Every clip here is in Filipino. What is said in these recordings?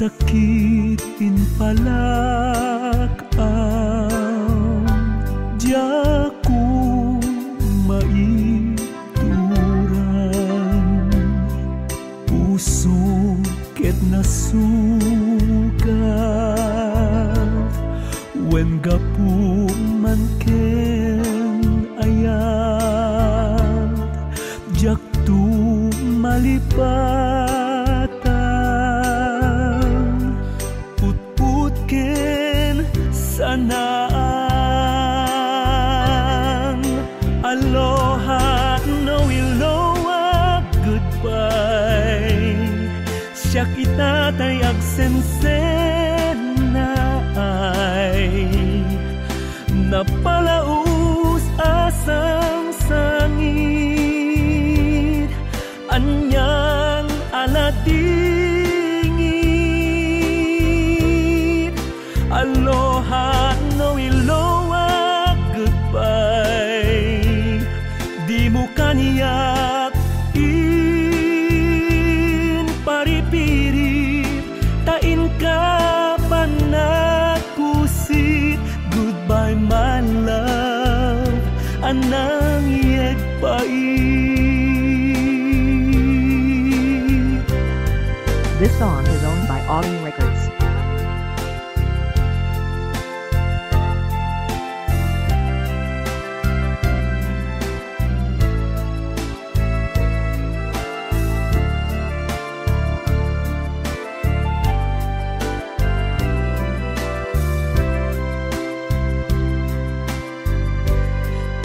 sakit pinpalakaw, diya ko maituran, puso ket nasugat, wen gapu man ken ayat, diyak tu malipatan, put-put ken sanaan. Aloha, no iloha, goodbye. Siya kita tay agsensen na ay napalaus asang sangit, anyang aladingit. Aloha, no iloha, goodbye. Di mo kaniyak in paripirit, tain ka panakusit. Goodbye my love, anang yegpait. This song is owned by Autumn Records.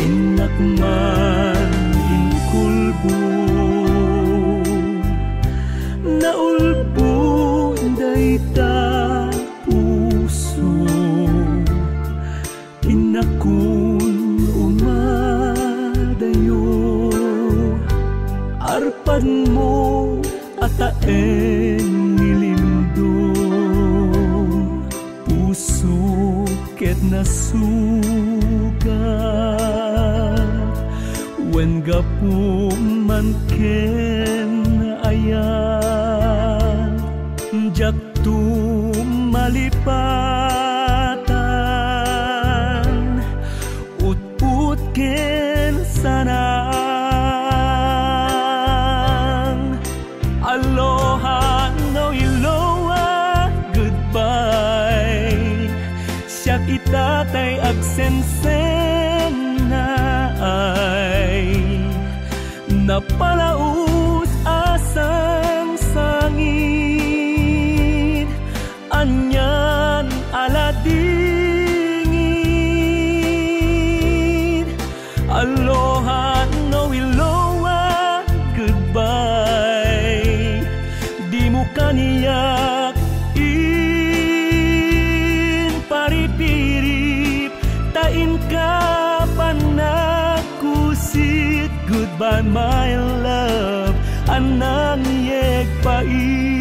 Inakman inkulbo, naulbo dayta puso, inakun umadayo, arpad mo ataeng nilindo, puso ket nasugat, wen gapu man ken ayat, jak tu malipatan, ut-ut ken sanang. Aloha, no iloha, goodbye. Siya kita tay agsensen na ay napalaus asang sangit, anyan aladingit. Aloha, no iloha, goodbye. Di mo kaniyak in paripirit, tain ka panakusit. Goodbye my love, anang yegpait.